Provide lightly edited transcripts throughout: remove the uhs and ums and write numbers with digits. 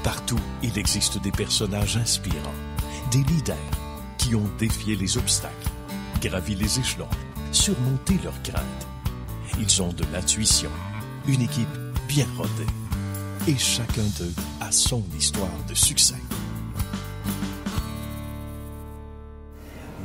Partout, il existe des personnages inspirants, des leaders qui ont défié les obstacles, gravi les échelons, surmonté leurs craintes. Ils ont de l'intuition, une équipe bien rodée. Et chacun d'eux a son histoire de succès.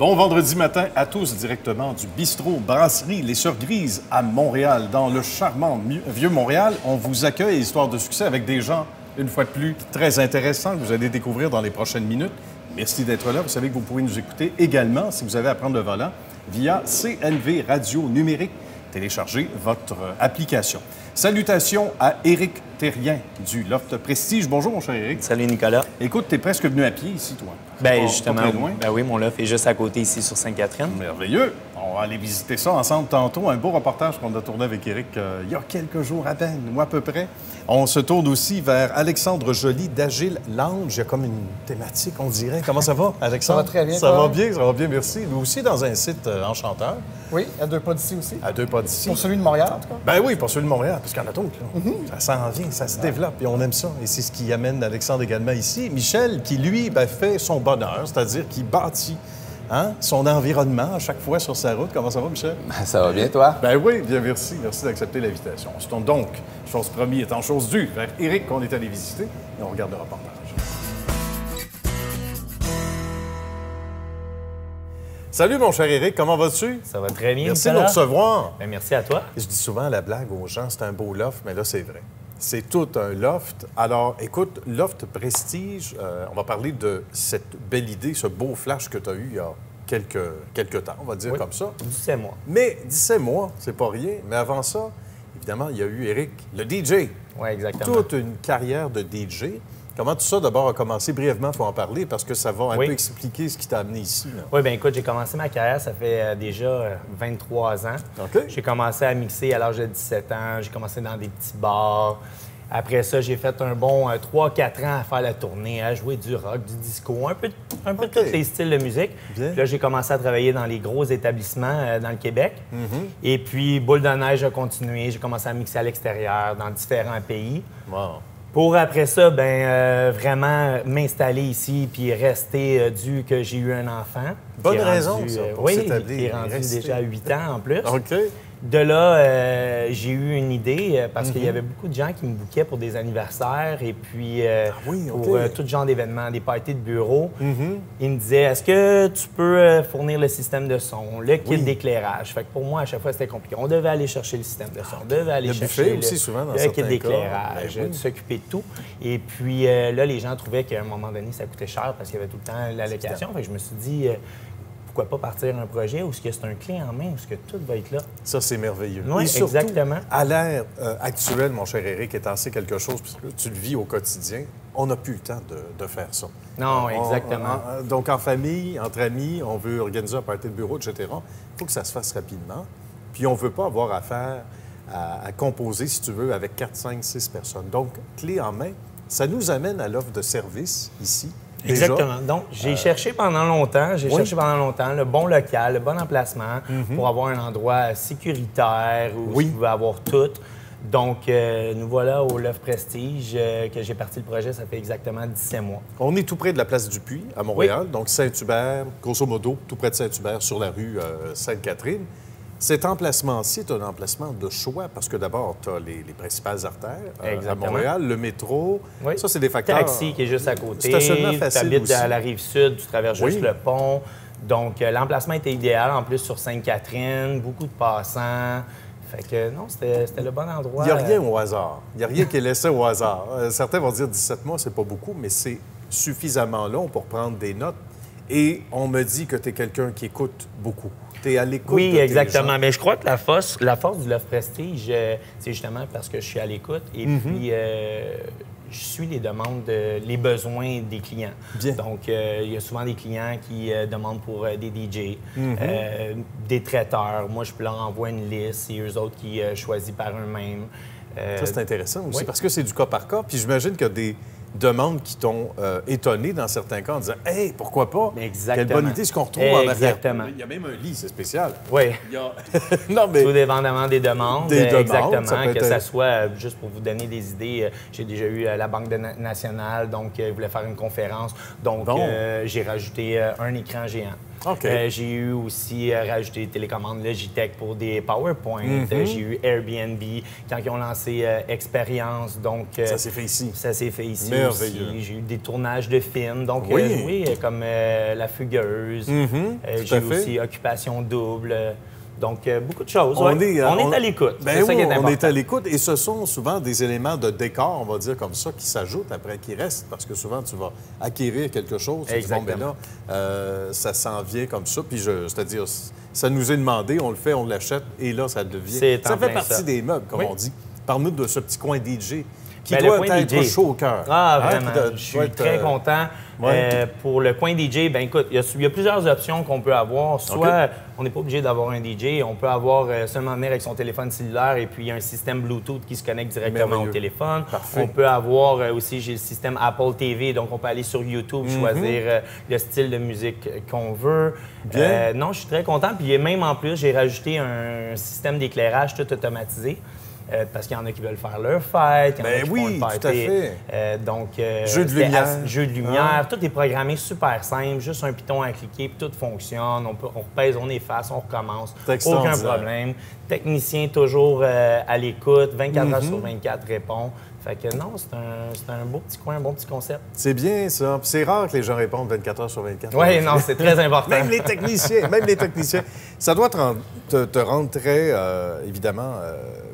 Bon vendredi matin à tous, directement du bistrot Brasserie Les Sœurs Grises à Montréal. Dans le charmant Vieux-Montréal, on vous accueille, histoire de succès, avec des gens, une fois de plus, très intéressants que vous allez découvrir dans les prochaines minutes. Merci d'être là. Vous savez que vous pouvez nous écouter également, si vous avez à prendre le volant, via CNV Radio Numérique. Téléchargez votre application. Salutations à Éric Thérien du Loft Prestige. Bonjour, mon cher Éric. Salut, Nicolas. Écoute, t'es presque venu à pied ici, toi. Bien, justement, pas très loin. ben oui, mon loft est juste à côté ici sur Sainte-Catherine. Merveilleux. On va aller visiter ça ensemble tantôt. Un beau reportage qu'on a tourné avec Éric il y a quelques jours à peine, ou à peu près. On se tourne aussi vers Alexandre Joly d'Agile Lounge. Il y a comme une thématique, on dirait. Comment ça va, Alexandre? Ça va très bien. Ça va bien, ça va bien, merci. Nous aussi dans un site enchanteur. Oui, à 2 pas d'ici aussi. À 2 pas d'ici. Pour celui de Montréal, en tout cas. Ben oui, pour celui de Montréal, parce qu'il y en a d'autres. Ça s'en vient, ça se développe et on aime ça. Et c'est ce qui amène Alexandre également ici. Michel, qui lui, fait son bonheur, c'est-à-dire qu'il bâtit son environnement à chaque fois sur sa route. Comment ça va, Michel? Ça va bien, toi? Ben oui, bien merci. Merci d'accepter l'invitation. On se tourne donc, chose promise étant chose due, vers Éric qu'on est allé visiter et on regarde le reportage. Salut, mon cher Éric, comment vas-tu? Ça va très bien, Merci de Nicolas. nous recevoir. Bien, merci à toi. Je dis souvent la blague aux gens, c'est un beau loft, mais là, c'est vrai. C'est tout un loft. Alors, écoute, Loft Prestige, on va parler de cette belle idée, ce beau flash que tu as eu il y a quelques temps, on va dire comme ça. 17 mois. Mais 17 mois, c'est pas rien. Mais avant ça, évidemment, il y a eu Éric, le DJ. Oui, exactement. Toute une carrière de DJ. Comment tout ça, d'abord, a commencé? Brièvement, il faut en parler parce que ça va un peu expliquer ce qui t'a amené ici. Là. Oui, bien écoute, j'ai commencé ma carrière, ça fait déjà 23 ans. OK. J'ai commencé à mixer à l'âge de 17 ans. J'ai commencé dans des petits bars. Après ça, j'ai fait un bon 3-4 ans à faire la tournée, à jouer du rock, du disco, un peu de tous les styles de musique. Bien. Puis là, j'ai commencé à travailler dans les gros établissements dans le Québec. Et puis, Boule de neige a continué. J'ai commencé à mixer à l'extérieur, dans différents pays. Wow. Pour après ça, vraiment m'installer ici puis rester dû que j'ai eu un enfant. Bonne qui est raison, rendu, ça, pour oui, s'établir qui est et rendu rester. déjà à 8 ans en plus. OK. De là, j'ai eu une idée parce qu'il y avait beaucoup de gens qui me bookaient pour des anniversaires et puis oui, OK. pour tout genre d'événements, des parties de bureau. Ils me disaient, est-ce que tu peux fournir le système de son, le kit d'éclairage? Fait que pour moi, à chaque fois, c'était compliqué. On devait aller chercher le système de son, on devait aller Le chercher buffet aussi, souvent, dans le certains kit cas. d'éclairage, Ben oui. s'occuper de tout. Et puis là, les gens trouvaient qu'à un moment donné, ça coûtait cher parce qu'il y avait tout le temps l'allocation. Fait que je me suis dit, pourquoi pas partir un projet où c'est un clé en main, où ce que tout va être là. Ça, c'est merveilleux. Oui, Et surtout, exactement. à l'ère actuelle, mon cher Éric, étant c'est quelque chose, puisque tu le vis au quotidien, on n'a plus le temps de faire ça. Non, exactement. Donc, en famille, entre amis, on veut organiser un party de bureau, etc. Il faut que ça se fasse rapidement. Puis, on ne veut pas avoir affaire à composer, si tu veux, avec 4, 5, 6 personnes. Donc, clé en main, ça nous amène à l'offre de service ici. Déjà. Exactement. Donc, j'ai cherché pendant longtemps. Le bon local, le bon emplacement pour avoir un endroit sécuritaire où je pouvais avoir tout. Donc, nous voilà au Loft Prestige, que j'ai parti le projet, ça fait exactement 17 mois. On est tout près de la place du Puy, à Montréal, donc Saint-Hubert, grosso modo, tout près de Saint-Hubert, sur la rue Sainte-Catherine. Cet emplacement-ci est un emplacement de choix parce que d'abord, tu as les principales artères à Montréal, le métro. Oui. Ça, c'est des facteurs. Taxi qui est juste à côté. Stationnement facile Tu habites aussi. à la Rive-Sud, tu traverses juste le pont. Donc, l'emplacement était idéal. En plus, sur Sainte-Catherine, beaucoup de passants. Fait que non, c'était le bon endroit. Il n'y a rien au hasard. Il n'y a rien qui est laissé au hasard. Certains vont dire 17 mois, c'est pas beaucoup, mais c'est suffisamment long pour prendre des notes. Et on me dit que tu es quelqu'un qui écoute beaucoup. Tu es à l'écoute. Oui, de tes exactement. gens. Mais je crois que la force du Loft Prestige, c'est justement parce que je suis à l'écoute et puis je suis les demandes, les besoins des clients. Bien. Donc, il y a souvent des clients qui demandent pour des DJ, des traiteurs. Moi, je leur envoie une liste. C'est eux autres qui choisissent par eux-mêmes. Ça, c'est intéressant aussi oui. parce que c'est du cas par cas. Puis j'imagine qu'il y a demandes qui t'ont étonné dans certains cas en disant « Hey, pourquoi pas? Exactement. Quelle bonne idée, ce qu'on retrouve en arrière. » Exactement. Il y a même un lit, c'est spécial. Oui. Non, mais... Tout dépendamment des demandes. Des demandes, exactement. ça peut que être... ça soit, juste pour vous donner des idées, j'ai déjà eu la Banque nationale, donc ils voulaient faire une conférence. Donc, j'ai rajouté un écran géant. Okay. J'ai eu aussi rajouté des télécommandes Logitech pour des PowerPoint. J'ai eu Airbnb quand ils ont lancé Expérience. Donc, ça s'est fait ici. Ça s'est fait ici Merveilleux. aussi. J'ai eu des tournages de films. Donc, oui, comme La Fugueuse. J'ai eu aussi Occupation Double. Donc, beaucoup de choses. On est à l'écoute. Ben ça qui est important. On est à l'écoute et ce sont souvent des éléments de décor, on va dire comme ça, qui s'ajoutent après, qui restent, parce que souvent, tu vas acquérir quelque chose. Exactement. Bon, là, ça s'en vient comme ça. Puis, c'est-à-dire, ça nous est demandé, on le fait, on l'achète et là, ça devient... Ça fait partie des meubles, comme on dit. Parle-nous de ce petit coin DJ qui doit être chaud au cœur. Ah, vraiment. Je suis très content. Pour le coin DJ, bien écoute, il y a plusieurs options qu'on peut avoir. Soit on n'est pas obligé d'avoir un DJ, on peut avoir seulement venir avec son téléphone cellulaire et puis il y a un système Bluetooth qui se connecte directement au téléphone. Parfait. On peut avoir aussi, j'ai le système Apple TV, donc on peut aller sur YouTube, choisir le style de musique qu'on veut. Non, je suis très content. Puis même en plus, j'ai rajouté un système d'éclairage tout automatisé. Parce qu'il y en a qui veulent faire leur fête, il y en a qui font le party. Tout à fait. Donc, jeu de lumière. Jeu de lumière. Tout est programmé super simple, juste un piton à cliquer, puis tout fonctionne. On pèse, on efface, on recommence. Aucun problème. Technicien toujours à l'écoute, 24 heures sur 24 répond. Fait que non, c'est un beau petit coin, un bon petit concept. C'est bien, ça. Puis c'est rare que les gens répondent 24 heures sur 24. Oui, non, c'est très important. Même les techniciens. Ça doit te rendre très, évidemment,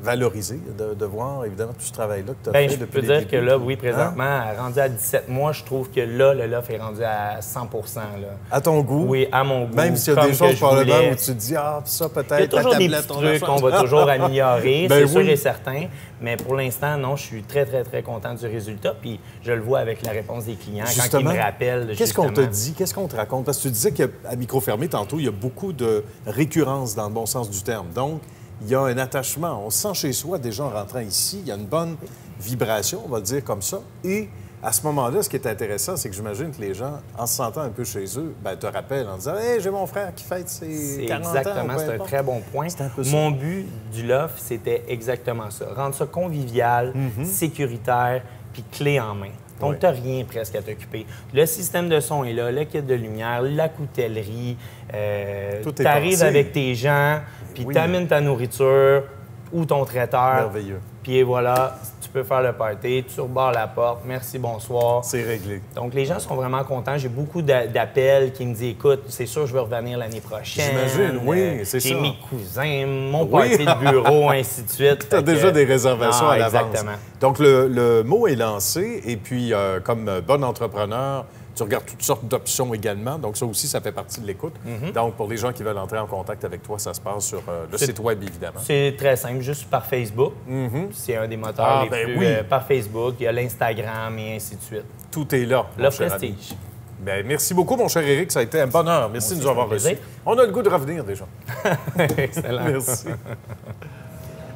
valorisé de voir, évidemment, tout ce travail-là que tu as fait depuis je peux dire que là, oui, présentement, rendu à 17 mois, je trouve que là, le l'offre est rendu à 100 là. À ton goût? Oui, à mon goût. Même s'il y a des choses probablement où tu te dis, ça peut-être, il y a toujours des petits trucs qu'on va toujours améliorer, c'est sûr et certain. Mais pour l'instant, non, je suis très, très, très content du résultat. Puis je le vois avec la réponse des clients quand ils me rappellent. Qu'est-ce qu'on te dit? Qu'est-ce qu'on te raconte? Parce que tu disais qu'à micro fermé, tantôt, il y a beaucoup de récurrence dans le bon sens du terme. Donc, il y a un attachement. On se sent chez soi déjà en rentrant ici. Il y a une bonne vibration, on va le dire comme ça. Et à ce moment-là, ce qui est intéressant, c'est que j'imagine que les gens, en se sentant un peu chez eux, te rappellent en disant « Hey, j'ai mon frère qui fête ses 40 ans. » Exactement, c'est un très bon point. Mon but du loft, c'était exactement ça. Rendre ça convivial, sécuritaire, puis clé en main. Donc, tu n'as rien presque à t'occuper. Le système de son est là, le kit de lumière, la coutellerie. Tu arrives avec tes gens, puis tu amènes ta nourriture ou ton traiteur. Merveilleux. Puis voilà, tu peux faire le party, tu rebarres la porte, merci, bonsoir. C'est réglé. Donc, les gens sont vraiment contents. J'ai beaucoup d'appels qui me disent, écoute, c'est sûr, je veux revenir l'année prochaine. J'imagine, oui, c'est ça. J'ai mes cousins, mon party de bureau, ainsi de suite. Tu as déjà des réservations à l'avance. Exactement. Donc, le mot est lancé et puis, comme bon entrepreneur, tu regardes toutes sortes d'options également. Donc, ça aussi, ça fait partie de l'écoute. Donc, pour les gens qui veulent entrer en contact avec toi, ça se passe sur le site web, évidemment. C'est très simple, juste par Facebook. C'est un des moteurs les plus... par Facebook, il y a l'Instagram et ainsi de suite. Tout est là, Le prestige. Bien, merci beaucoup, mon cher Éric. Ça a été un bonheur. Merci de nous avoir reçus. On a le goût de revenir déjà. Excellent. Merci.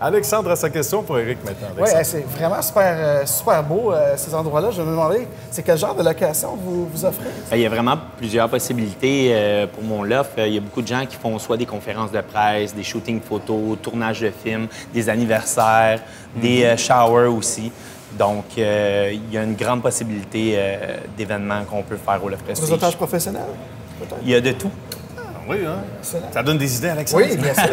Alexandre a sa question pour Éric maintenant. Oui, c'est vraiment super beau, ces endroits-là. Je me demandais, c'est quel genre de location vous offrez? Il y a vraiment plusieurs possibilités pour mon loft. Il y a beaucoup de gens qui font soit des conférences de presse, des shootings photos, tournages de films, des anniversaires, des showers aussi. Donc, il y a une grande possibilité d'événements qu'on peut faire au Loft Prestige. Réseautage professionnel, peut-être? Il y a de tout. Oui, hein? Ça donne des idées, Alexandre? Oui, bien sûr.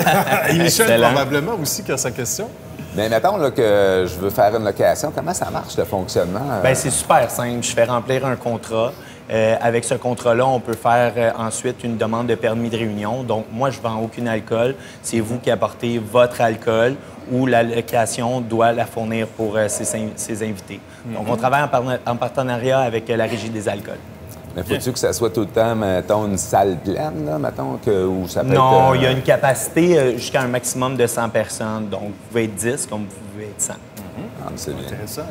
Et Michel, probablement aussi, qui a sa question. Mais mettons là, que je veux faire une location, comment ça marche, le fonctionnement? Bien, c'est super simple. Je fais remplir un contrat. Avec ce contrat-là, on peut faire ensuite une demande de permis de réunion. Donc, moi, je ne vends aucun alcool. C'est vous qui apportez votre alcool ou la location doit la fournir pour ses invités. Donc, on travaille en partenariat avec la Régie des alcools. Mais faut-tu que ça soit tout le temps, mettons, une salle pleine, là, mettons, où ça peut non, il y a une capacité jusqu'à un maximum de 100 personnes. Donc, vous pouvez être 10 comme vous pouvez être 100. C'est bien.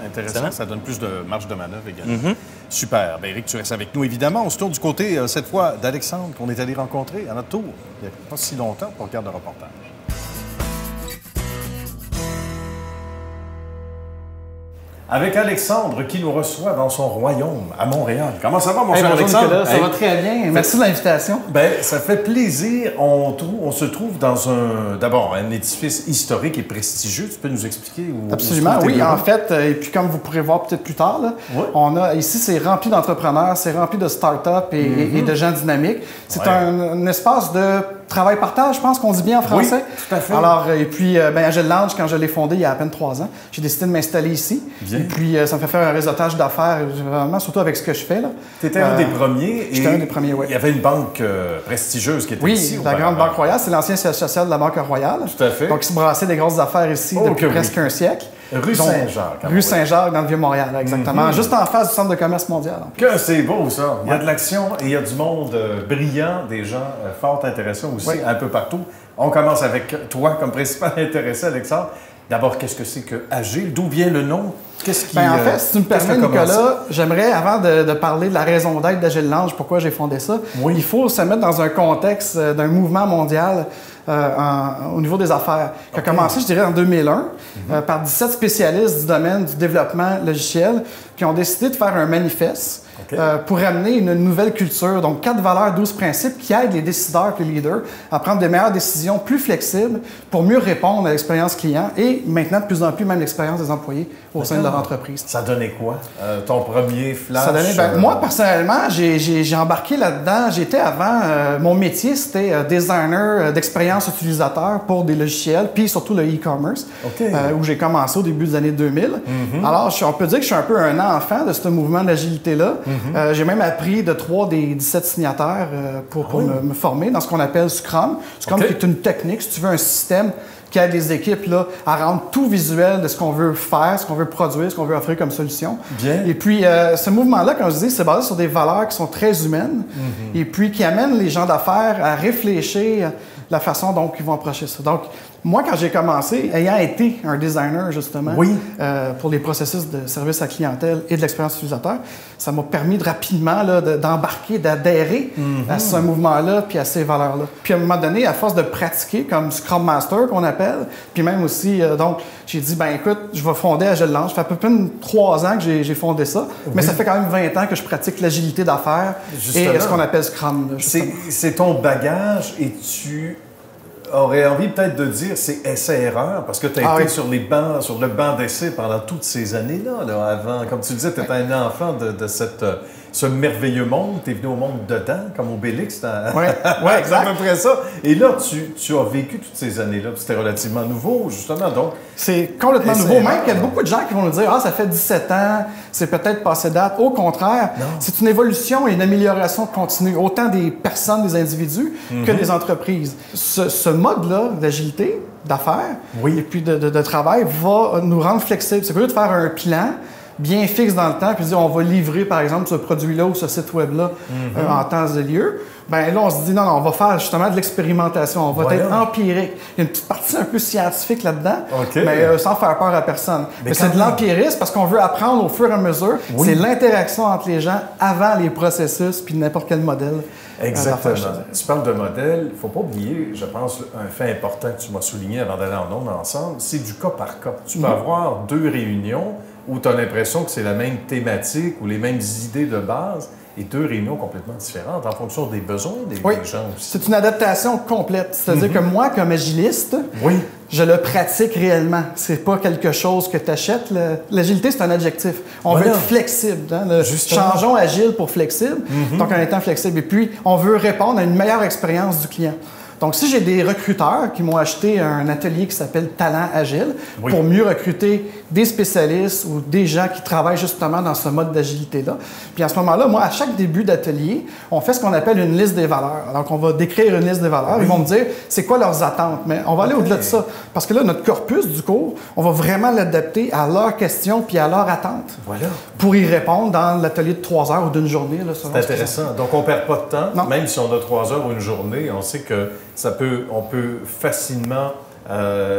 Intéressant. Ça donne plus de marge de manœuvre également. Super. Bien, Éric, tu restes avec nous, évidemment. On se tourne du côté, cette fois, d'Alexandre, qu'on est allé rencontrer à notre tour il n'y a pas si longtemps pour regarder le reportage. avec Alexandre qui nous reçoit dans son royaume à Montréal. Comment ça va, mon cher bonjour, Alexandre? Nicolas, ça va très bien. Merci de l'invitation. Ben, ça fait plaisir. On se trouve dans d'abord, un édifice historique et prestigieux. Tu peux nous expliquer où Absolument, où oui. En fait, et puis comme vous pourrez voir peut-être plus tard, là, on a ici, c'est rempli d'entrepreneurs, c'est rempli de start-up et de gens dynamiques. C'est un espace de travail-partage, je pense qu'on dit bien en français. Oui, tout à fait. Alors, et puis, Agile Lounge, quand je l'ai fondé il y a à peine 3 ans, j'ai décidé de m'installer ici. Bien. Et puis, ça me fait faire un réseautage d'affaires, vraiment, surtout avec ce que je fais. Tu étais un des premiers. J'étais un des premiers, oui. Il y avait une banque prestigieuse qui était ici. Oui, la Grande Banque Royale. C'est l'ancien siège social de la Banque Royale. Tout à fait. Donc, il se brassait des grosses affaires ici depuis presque un siècle. Rue Saint-Jacques. Rue Saint-Jacques, dans le Vieux-Montréal, exactement. Juste en face du Centre de commerce mondial. Que c'est beau, ça. Il y a de l'action et il y a du monde brillant, des gens fort intéressants aussi, un peu partout. On commence avec toi comme principal intéressé, Alexandre. D'abord, qu'est-ce que c'est que Agile? D'où vient le nom? Qu'est-ce qui... en fait, si tu me permets, Nicolas, j'aimerais, avant de parler de la raison d'être d'Agile Lounge, pourquoi j'ai fondé ça, il faut se mettre dans un contexte d'un mouvement mondial au niveau des affaires, qui a commencé, je dirais, en 2001, par 17 spécialistes du domaine du développement logiciel qui ont décidé de faire un manifeste pour amener une nouvelle culture. Donc, 4 valeurs, 12 principes qui aident les décideurs et les leaders à prendre des meilleures décisions plus flexibles pour mieux répondre à l'expérience client et maintenant, de plus en plus, même l'expérience des employés au sein de leur entreprise. Ça donnait quoi? Ton premier flash? Ça donnait, moi, personnellement, j'ai embarqué là-dedans. J'étais avant, mon métier, c'était designer d'expérience utilisateur pour des logiciels, puis surtout le e-commerce, où j'ai commencé au début des années 2000. Alors, on peut dire que je suis un peu un enfant de ce mouvement d'agilité-là. J'ai même appris de 3 des 17 signataires pour me former dans ce qu'on appelle Scrum. Scrum qui est une technique, si tu veux, un système qui aide les équipes là, à rendre tout visuel de ce qu'on veut faire, ce qu'on veut produire, ce qu'on veut offrir comme solution. Bien. Et puis, ce mouvement-là, comme je dis, c'est basé sur des valeurs qui sont très humaines et puis qui amènent les gens d'affaires à réfléchir la façon dont ils vont approcher ça. Donc, moi, quand j'ai commencé, ayant été un designer, justement, pour les processus de service à clientèle et de l'expérience utilisateur, ça m'a permis de rapidement d'embarquer, d'adhérer à ce mouvement-là puis à ces valeurs-là. Puis à un moment donné, à force de pratiquer comme Scrum Master, qu'on appelle, puis même aussi, donc, j'ai dit, écoute, je vais fonder Agile Lounge. Ça fait à peu près 3 ans que j'ai fondé ça, mais ça fait quand même 20 ans que je pratique l'agilité d'affaires et ce qu'on appelle Scrum. C'est ton bagage et tu aurais envie peut-être de dire c'est essai-erreur parce que tu as été sur le banc d'essai pendant toutes ces années-là. Avant, comme tu le disais, tu étais un enfant de ce merveilleux monde. Tu es venu au monde dedans, comme Obélix. Oui, exact. C'est à peu près ça. Et là, tu as vécu toutes ces années-là. C'était relativement nouveau, justement. Donc, c'est complètement nouveau. Même qu'il y a beaucoup de gens qui vont nous dire « Ah, ça fait 17 ans, c'est peut-être passé date. » Au contraire, c'est une évolution et une amélioration continue, autant des personnes, des individus, que des entreprises. Ce mode-là d'agilité, d'affaires et puis de travail va nous rendre flexibles. C'est au lieu de faire un plan bien fixe dans le temps, puis dire on va livrer, par exemple, ce produit-là ou ce site web-là en temps et lieu, là, on se dit non, on va faire justement de l'expérimentation, on va être empirique. Il y a une petite partie un peu scientifique là-dedans, mais sans faire peur à personne. Mais c'est de l'empirisme parce qu'on veut apprendre au fur et à mesure. C'est l'interaction entre les gens avant les processus puis n'importe quel modèle. Exactement. Tu parles de modèle. Il ne faut pas oublier, je pense, un fait important que tu m'as souligné avant d'aller en ondes ensemble, c'est du cas par cas. Tu peux avoir 2 réunions où tu as l'impression que c'est la même thématique ou les mêmes idées de base et 2 réunions complètement différentes en fonction des besoins des gens aussi. C'est une adaptation complète. C'est-à-dire que moi, comme agiliste, je le pratique réellement. C'est pas quelque chose que tu achètes. L'agilité, c'est un adjectif. On veut être flexible. Changeons agile pour flexible, donc en étant flexible. Et puis, on veut répondre à une meilleure expérience du client. Donc, si j'ai des recruteurs qui m'ont acheté un atelier qui s'appelle Talent Agile pour mieux recruter des spécialistes ou des gens qui travaillent justement dans ce mode d'agilité-là. Puis à ce moment-là, moi, à chaque début d'atelier, on fait ce qu'on appelle une liste des valeurs. Donc, on va décrire une liste des valeurs. Ils vont me dire c'est quoi leurs attentes. Mais on va aller au-delà de ça. Parce que là, notre corpus du cours, on va vraiment l'adapter à leurs questions puis à leurs attentes. Pour y répondre dans l'atelier de 3 heures ou d'une journée. C'est intéressant. Donc, on ne perd pas de temps. Même si on a 3 heures ou une journée, on sait que on peut facilement,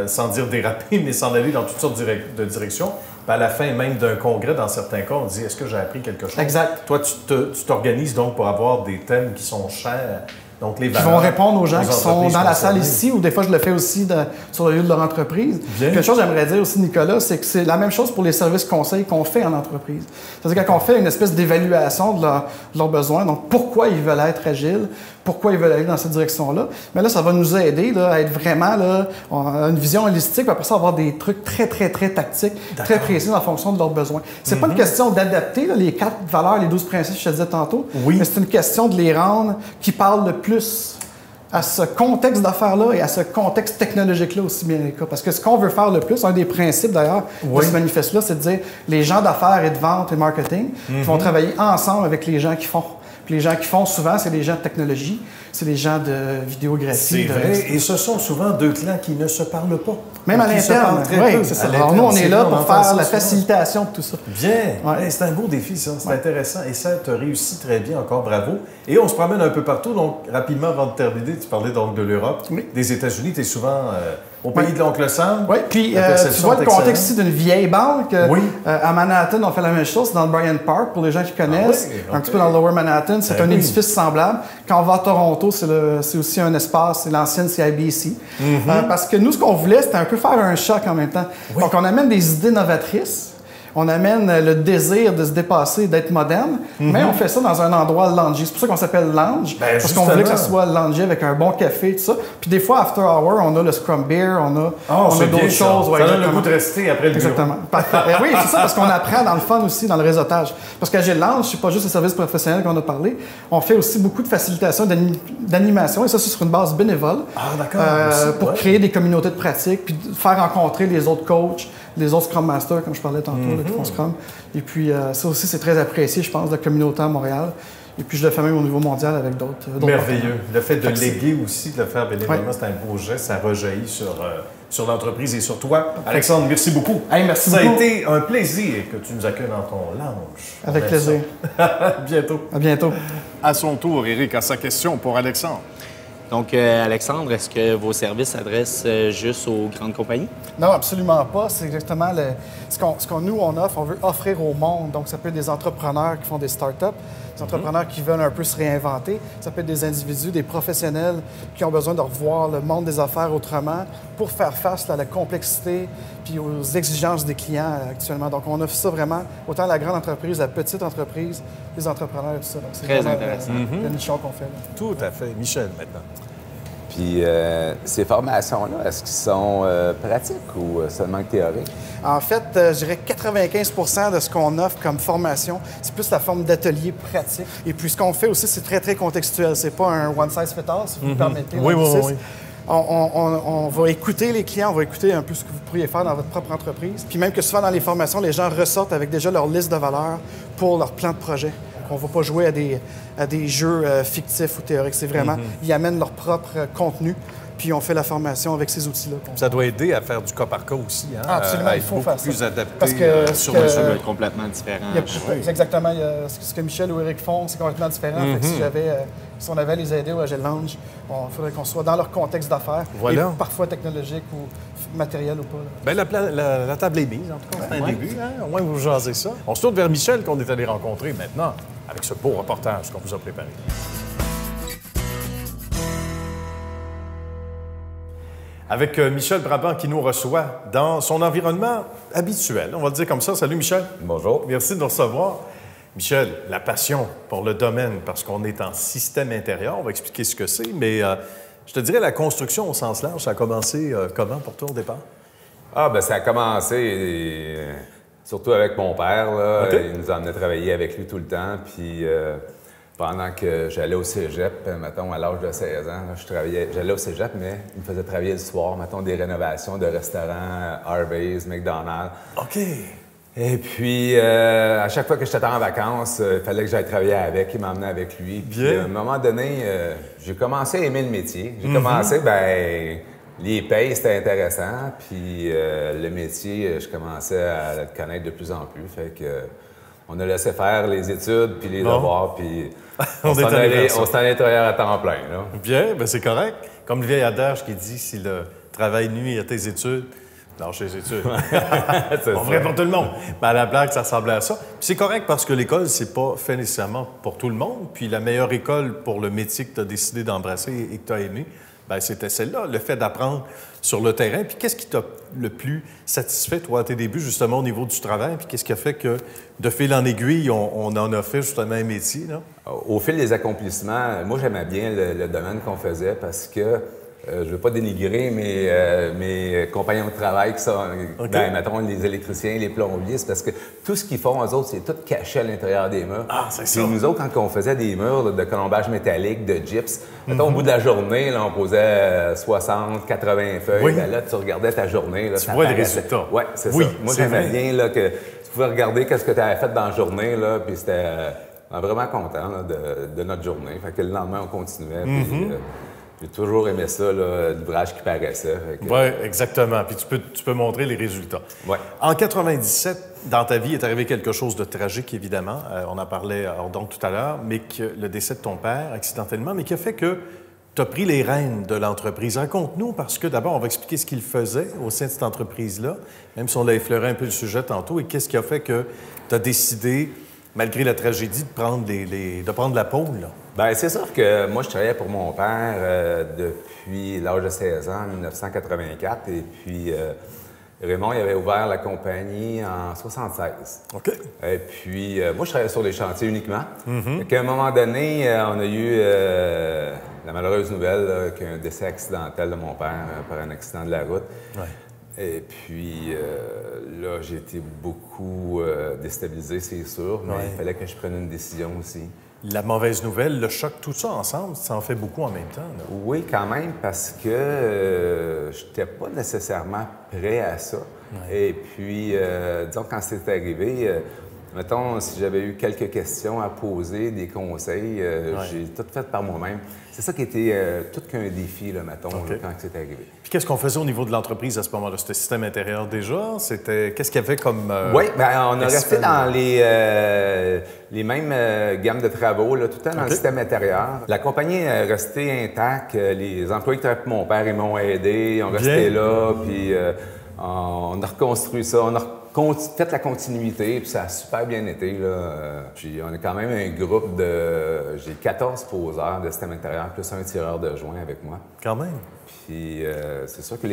sans dire déraper, mais s'en aller dans toutes sortes de directions. Puis à la fin même d'un congrès, dans certains cas, on dit « Est-ce que j'ai appris quelque chose? » Exact. Toi, tu t'organises donc pour avoir des thèmes qui sont chers Donc, les qui vont répondre aux gens qui sont dans la salle concernées. ici, ou des fois, je le fais aussi sur le lieu de leur entreprise. Bien. Quelque chose que j'aimerais dire aussi, Nicolas, c'est que c'est la même chose pour les services conseils qu'on fait en entreprise. C'est-à-dire quand on fait une espèce d'évaluation de leurs besoins, donc pourquoi ils veulent être agiles, pourquoi ils veulent aller dans cette direction-là, mais là, ça va nous aider là, à être vraiment là, une vision holistique, puis après ça, avoir des trucs très, très, très tactiques, très précis en fonction de leurs besoins. C'est pas une question d'adapter là, les 4 valeurs, les 12 principes que je te disais tantôt, mais c'est une question de les rendre qui parlent le plus à ce contexte d'affaires-là et à ce contexte technologique-là aussi bien les cas. Parce que ce qu'on veut faire le plus, un des principes d'ailleurs de ce manifeste-là, c'est de dire les gens d'affaires et de vente et marketing qui vont travailler ensemble avec les gens qui font. Puis les gens qui font souvent, c'est les gens de technologie, c'est les gens de vidéographie. C'est vrai, et ce sont souvent 2 clans qui ne se parlent pas. Même à l'interne. Oui, c'est ça. Alors nous, on est là pour faire la facilitation de tout ça. Bien. Ouais. Hey, c'est un beau défi, ça. C'est intéressant. Et ça, tu as réussi très bien. Encore bravo. Et on se promène un peu partout. Donc, rapidement, avant de terminer, tu parlais donc de l'Europe, des États-Unis. Tu es souvent au pays de l'oncle Sam. Oui, puis tu vois le contexte ici d'une vieille banque. À Manhattan, on fait la même chose. C'est dans le Bryant Park, pour les gens qui connaissent. Un petit peu dans le Lower Manhattan. C'est un édifice semblable. Quand on va à Toronto, c'est aussi un espace. C'est l'ancienne CIBC. Parce que nous, ce qu'on voulait, c'était un peu faire un choc en même temps. Donc, on amène des idées novatrices. On amène le désir de se dépasser, d'être moderne, mais on fait ça dans un endroit loungy. C'est pour ça qu'on s'appelle lounge, parce qu'on voulait que ça soit loungy avec un bon café, tout ça. Puis des fois, after hour, on a le scrum beer, on a d'autres choses. Ça donne le goût de rester après le bureau. Exactement. Parfait. Oui, c'est ça, parce qu'on apprend dans le fun aussi, dans le réseautage. Parce qu'à Lounge, c'est pas juste le service professionnel qu'on a parlé. On fait aussi beaucoup de facilitation, d'animation, et ça, c'est sur une base bénévole. Ah, d'accord. Pour créer des communautés de pratique, puis faire rencontrer les autres coachs, les autres Scrum Masters, comme je parlais tantôt, là, qui font Scrum. Et puis, ça aussi, c'est très apprécié, je pense, de la communauté à Montréal. Et puis, je le fais même au niveau mondial avec d'autres. Merveilleux. Le fait de léguer aussi, de le faire bénévolement, c'est un beau geste. Ça rejaillit sur l'entreprise et sur toi. Alexandre, merci beaucoup. Hey, merci beaucoup. Ça a été un plaisir que tu nous accueilles dans ton lounge. Avec plaisir. À bientôt. À bientôt. À son tour, Éric a sa question pour Alexandre. Donc, Alexandre, est-ce que vos services s'adressent juste aux grandes compagnies? Non, absolument pas. C'est exactement ce qu'on nous, on offre. On veut offrir au monde. Donc, ça peut être des entrepreneurs qui font des startups, des entrepreneurs qui veulent un peu se réinventer. Ça peut être des individus, des professionnels qui ont besoin de revoir le monde des affaires autrement pour faire face à la complexité puis aux exigences des clients actuellement. Donc, on offre ça vraiment autant à la grande entreprise, la petite entreprise, les entrepreneurs et tout ça. Donc, c'est très intéressant. Le nichon qu'on fait. Là. Tout à fait. Michel, maintenant. Puis ces formations-là, est-ce qu'ils sont pratiques ou seulement théoriques? En fait, je dirais 95% de ce qu'on offre comme formation, c'est plus la forme d'atelier pratique. Et puis, ce qu'on fait aussi, c'est très, très contextuel. C'est pas un one-size-fit-all, si vous me permettez. Oui. On va écouter les clients, on va écouter un peu ce que vous pourriez faire dans votre propre entreprise. Puis même que souvent, dans les formations, les gens ressortent avec déjà leur liste de valeurs pour leur plan de projet. On ne va pas jouer à des jeux fictifs ou théoriques. C'est vraiment, ils amènent leur propre contenu, puis on fait la formation avec ces outils-là. Ça doit aider à faire du cas par cas aussi. Hein? Absolument, il faut faire ça. Plus adapté parce que sur mesure, ça doit être complètement différent. C'est exactement ce que Michel ou Éric font, c'est complètement différent. Fait que si on avait à les aider au Agile Lounge, il faudrait qu'on soit dans leur contexte d'affaires, et parfois technologique ou matériel ou pas. Là. Bien, la table est mise, en tout cas. C'est un début. Hein? Au moins, vous jasez ça. On se tourne vers Michel, qu'on est allé rencontrer maintenant, avec ce beau reportage qu'on vous a préparé. Avec Michel Brabant qui nous reçoit dans son environnement habituel. On va le dire comme ça. Salut, Michel. Bonjour. Merci de nous recevoir. Michel, la passion pour le domaine, parce qu'on est en système intérieur, on va expliquer ce que c'est, mais je te dirais la construction au sens large, ça a commencé comment pour toi au départ? Ah, ben ça a commencé surtout avec mon père. Là. Okay. Il nous emmenait travailler avec lui tout le temps. Puis pendant que j'allais au cégep, mettons, à l'âge de 16 ans, j'allais au cégep, mais il me faisait travailler le soir, mettons, des rénovations de restaurants, Harvey's, McDonald's. OK. Et puis, à chaque fois que j'étais en vacances, il fallait que j'aille travailler avec. Il m'emmenait avec lui. Puis, à un moment donné, j'ai commencé à aimer le métier. J'ai commencé, les payes, c'était intéressant. Puis, le métier, je commençais à le connaître de plus en plus. Fait que, on a laissé faire les études, puis les devoirs, puis on s'en allait travailler à temps plein. Là. Bien, bien c'est correct. Comme le vieil adage qui dit, si le travail nuit à tes études, lâcher les études. On vrai pour tout le monde. Mais à la blague, ça ressemblait à ça. Puis c'est correct parce que l'école, c'est pas fait nécessairement pour tout le monde. Puis la meilleure école pour le métier que tu as décidé d'embrasser et que tu as aimé, bien, c'était celle-là, le fait d'apprendre sur le terrain. Puis qu'est-ce qui t'a le plus satisfait, toi, à tes débuts, justement, au niveau du travail? Puis qu'est-ce qui a fait que, de fil en aiguille, on en a fait justement un métier, là? Au fil des accomplissements, moi, j'aimais bien le domaine qu'on faisait parce que je ne veux pas dénigrer mes compagnons de travail qui sont, ben, mettons, les électriciens, les plombiers, c'est parce que tout ce qu'ils font, eux autres, c'est tout caché à l'intérieur des murs. Ah, c'est ça. Puis nous autres, quand on faisait des murs de colombage métallique, de gyps, mettons, au bout de la journée, là, on posait 60, 80 feuilles. Oui. Ben là, tu regardais ta journée. Là, tu vois les résultats. Oui, c'est oui, ça. Moi, j'aimais bien là, que tu pouvais regarder ce que tu avais fait dans la journée, là, puis c'était vraiment content là, de notre journée. Fait que le lendemain, on continuait. Puis, j'ai toujours aimé ça, l'ouvrage qui paraissait. Oui, exactement. Puis tu peux montrer les résultats. Ouais. En 97, dans ta vie est arrivé quelque chose de tragique, évidemment. On en parlait donc tout à l'heure, mais que le décès de ton père, accidentellement, mais qui a fait que tu as pris les rênes de l'entreprise. Raconte-nous, parce que d'abord, on va expliquer ce qu'il faisait au sein de cette entreprise-là, même si on a effleuré un peu le sujet tantôt, et qu'est-ce qui a fait que tu as décidé, malgré la tragédie, de prendre la pôle, là. Bien, c'est sûr que moi, je travaillais pour mon père depuis l'âge de 16 ans, en 1984. Et puis, Raymond, il avait ouvert la compagnie en 1976. OK. Et puis, moi, je travaillais sur les chantiers uniquement. Et à un moment donné, on a eu la malheureuse nouvelle qu'il y a un décès accidentel de mon père par un accident de la route. Ouais. Et puis, là, j'ai été beaucoup déstabilisé, c'est sûr, mais il fallait que je prenne une décision aussi. La mauvaise nouvelle, le choc, tout ça ensemble, ça en fait beaucoup en même temps, là. Oui, quand même, parce que je n'étais pas nécessairement prêt à ça. Ouais. Et puis, disons, quand c'est arrivé, mettons, si j'avais eu quelques questions à poser, des conseils, j'ai tout fait par moi-même. C'est ça qui était tout qu'un défi, là, mettons, là, quand c'est arrivé. Puis qu'est-ce qu'on faisait au niveau de l'entreprise à ce moment-là? C'était système intérieur déjà? Qu'est-ce qu'il y avait comme... Oui, bien, on a resté dans les mêmes gammes de travaux, là, tout le temps dans le système intérieur. La compagnie est restée intacte. Les employés qui travaillaient pour mon père, ils m'ont aidé, ils ont resté là, puis on a reconstruit ça, on a fait la continuité, puis ça a super bien été, là. Puis on est quand même un groupe de... J'ai 14 poseurs de système intérieur, plus un tireur de joints avec moi. Quand même. Puis c'est sûr que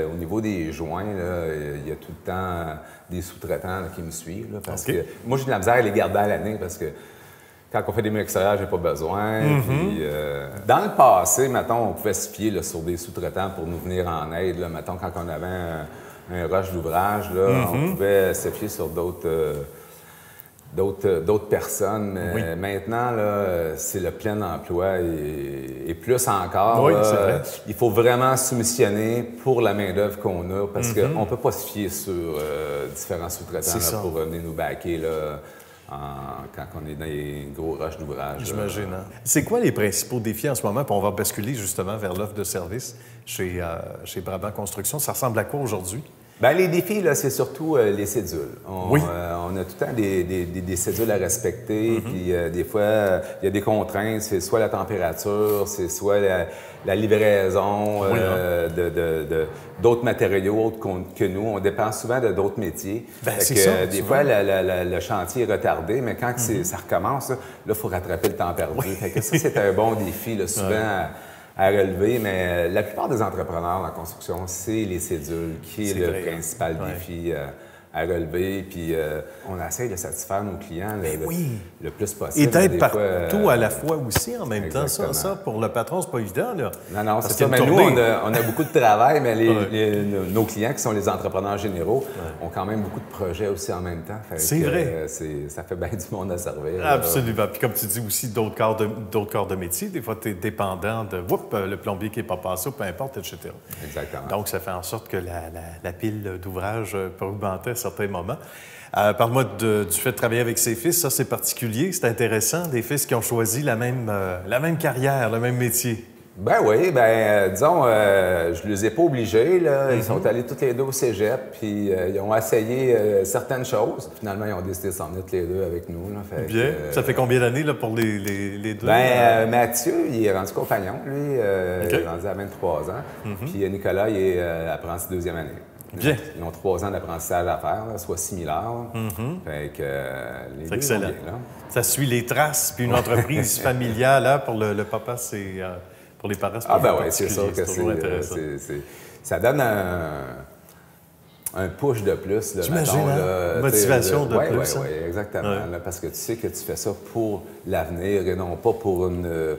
au niveau des joints, il y a tout le temps des sous-traitants là, qui me suivent. Là, parce que moi, j'ai de la misère à les garder à l'année parce que quand on fait des murs extérieurs, j'ai pas besoin. Puis, dans le passé, mettons, on pouvait se fier là, sur des sous-traitants pour nous venir en aide. Là, mettons, quand on avait un rush d'ouvrage, on pouvait se fier sur d'autres personnes. Mais maintenant, là, c'est le plein emploi et plus encore. Oui, là, c'est vrai. Il faut vraiment soumissionner pour la main-d'œuvre qu'on a parce qu'on ne peut pas se fier sur différents sous-traitants là, pour venir nous backer là, quand on est dans les gros rushs d'ouvrage. J'imagine. Hein? C'est quoi les principaux défis en ce moment? Puis on va basculer justement vers l'offre de service chez Brabant Construction. Ça ressemble à quoi aujourd'hui? Bien, les défis, là, c'est surtout les cédules. On a tout le temps des cédules à respecter, puis des fois, il y a des contraintes. C'est soit la température, c'est soit la livraison d'autres matériaux autres que nous. On dépend souvent de d'autres métiers. Bien, c'est ça, des fois, le chantier est retardé, mais quand ça recommence, là, il faut rattraper le temps perdu. Fait que ça, c'est un bon défi, là, souvent... à relever, mais la plupart des entrepreneurs en construction, c'est les cédules qui est le principal défi à relever. Puis on essaie de satisfaire nos clients le plus possible. Et d'être partout à la fois aussi en même temps. Ça, pour le patron, c'est pas évident, là. Non, c'est ça. Mais nous, on a beaucoup de travail, mais nos clients, qui sont les entrepreneurs généraux, ont quand même beaucoup de projets aussi en même temps. C'est vrai. Ça fait bien du monde à servir. Absolument. Puis comme tu dis aussi, d'autres corps de métier. Des fois, tu es dépendant de le plombier qui n'est pas passé, ou peu importe, etc. Exactement. Donc, ça fait en sorte que la pile d'ouvrages peut augmenter à certains moments. Parle-moi du fait de travailler avec ses fils. Ça, c'est particulier, c'est intéressant. Des fils qui ont choisi la même carrière, le même métier. Ben oui, disons, je les ai pas obligés, là. Ils sont allés tous les deux au cégep, puis ils ont essayé certaines choses. Finalement, ils ont décidé de s'en venir tous les deux avec nous, là. Bien. Ça fait combien d'années, là, pour les deux? Mathieu, il est rendu compagnon, lui. Il est rendu à 23 ans. Puis Nicolas, il est apprenti deuxième année. Bien. Ils ont 3 ans d'apprentissage à faire, là, soit 6 000 heures. Fait que les deux excellent. vont bien, là. Ça suit les traces, puis une entreprise familiale, là, pour le papa, c'est... pour les parents, c'est Ah ben toujours oui, c'est sûr particulier, que toujours intéressant. ça donne un push de plus. J'imagine, hein? Motivation de plus. Oui, exactement. Ouais. Là, parce que tu sais que tu fais ça pour l'avenir et non pas pour une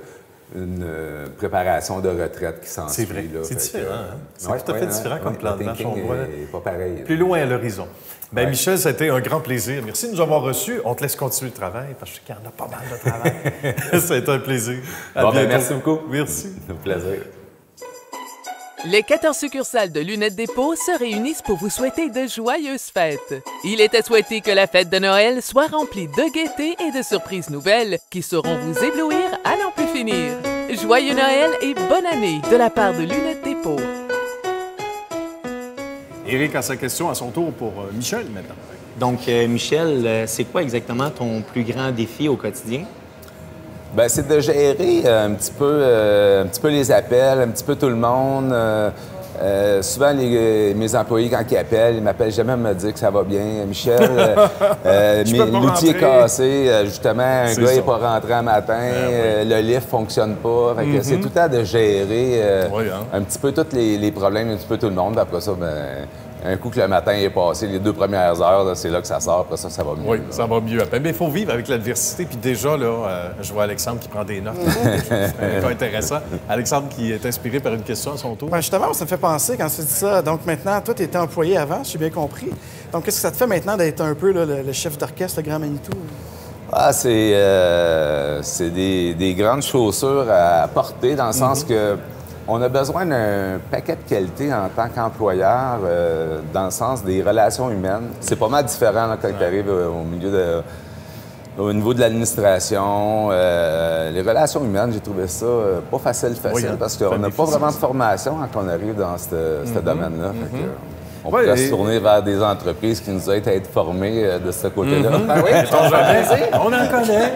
préparation de retraite qui s'ensuit. C'est vrai. C'est différent. Hein? C'est Ouais, tout à fait différent comme plan de match. On voit pas pareil. Plus loin à l'horizon. Bien, Michel, ça a été un grand plaisir. Merci de nous avoir reçus. On te laisse continuer le travail parce que je sais qu'il y en a pas mal de travail. Ça a été un plaisir. Bon, ben, merci beaucoup. Merci. Un plaisir. Les 14 succursales de Lunettes Dépôt se réunissent pour vous souhaiter de joyeuses fêtes. Il est à souhaiter que la fête de Noël soit remplie de gaieté et de surprises nouvelles qui sauront vous éblouir à n'en plus finir. Joyeux Noël et bonne année de la part de Lunettes Dépôt. Éric a sa question à son tour pour Michel maintenant. Donc, Michel, c'est quoi exactement ton plus grand défi au quotidien? Bien, c'est de gérer un petit peu les appels, un petit peu tout le monde. Souvent, mes employés, quand ils appellent, ils m'appellent jamais à me dire que ça va bien. Michel, l'outil est cassé. Justement, un gars n'est pas rentré un matin. Le lift ne fonctionne pas. Fait que c'est tout le temps de gérer un petit peu tous les problèmes, un petit peu tout le monde. Après ça, un coup que le matin est passé, les 2 premières heures, c'est là que ça sort. Après ça, ça va mieux. Oui, ça va mieux après. Mais il faut vivre avec l'adversité. Puis déjà, là, je vois Alexandre qui prend des notes. C'est un cas intéressant. Alexandre qui est inspiré par une question à son tour. Ben justement, ça me fait penser quand tu dis ça. Donc maintenant, toi, tu étais employé avant, j'ai bien compris. Donc qu'est-ce que ça te fait maintenant d'être un peu là, le chef d'orchestre, le Grand Manitou? Ah, c'est des grandes chaussures à porter dans le sens que on a besoin d'un paquet de qualités en tant qu'employeur, dans le sens des relations humaines. C'est pas mal différent là, quand tu arrives au niveau de l'administration. Les relations humaines, j'ai trouvé ça pas facile parce qu'on n'a pas vraiment de formation quand on arrive dans ce domaine-là. On pourrait se tourner vers des entreprises qui nous aident à être formés de ce côté-là. Ben oui, on en connaît.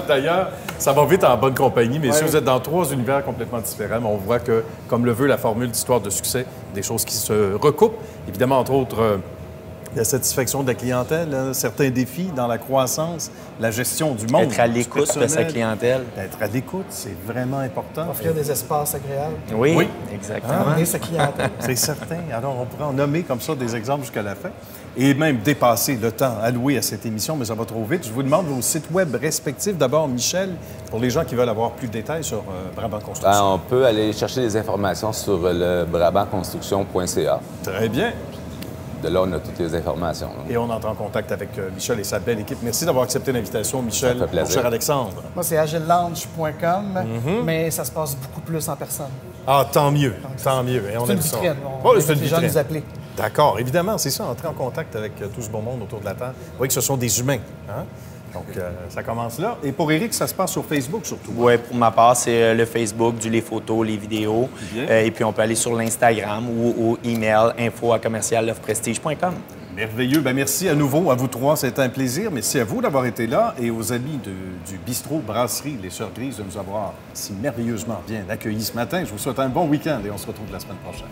D'ailleurs, ça va vite en bonne compagnie, mais si vous êtes dans 3 univers complètement différents, on voit que, comme le veut la formule d'histoire de succès, des choses qui se recoupent. Évidemment, entre autres, la satisfaction de la clientèle, hein, certains défis dans la croissance, la gestion du monde. Être à l'écoute de sa clientèle. Être à l'écoute, c'est vraiment important. Offrir des espaces agréables. Oui, exactement. Amener sa clientèle. C'est certain. Alors, on pourrait en nommer comme ça des exemples jusqu'à la fin. Et même dépasser le temps alloué à cette émission, mais ça va trop vite. Je vous demande vos sites web respectifs. D'abord, Michel, pour les gens qui veulent avoir plus de détails sur Brabant Construction. On peut aller chercher des informations sur le brabantconstruction.ca. Très bien. De là, on a toutes les informations. Là. Et on entre en contact avec Michel et sa belle équipe. Merci d'avoir accepté l'invitation, Michel. Ça fait plaisir. Mon cher Alexandre. Moi, c'est agilelounge.com, mais ça se passe beaucoup plus en personne. Ah, tant mieux. Tant mieux. Et on C'est une aime ça. vitrine. C'est une Les gens vitrine. nous appeler. D'accord, évidemment, c'est ça, entrer en contact avec tout ce bon monde autour de la table. Vous voyez que ce sont des humains. Hein? Donc, ça commence là. Et pour Éric, ça se passe sur Facebook surtout. Oui, pour ma part, c'est le Facebook, les photos, les vidéos. Et puis, on peut aller sur l'Instagram ou au email info@commercial-lofprestige.com. Merveilleux. Bien, merci à nouveau à vous 3. C'était un plaisir. Merci à vous d'avoir été là et aux amis du bistrot Brasserie Les Sœurs Grises de nous avoir si merveilleusement bien accueillis ce matin. Je vous souhaite un bon week-end et on se retrouve la semaine prochaine.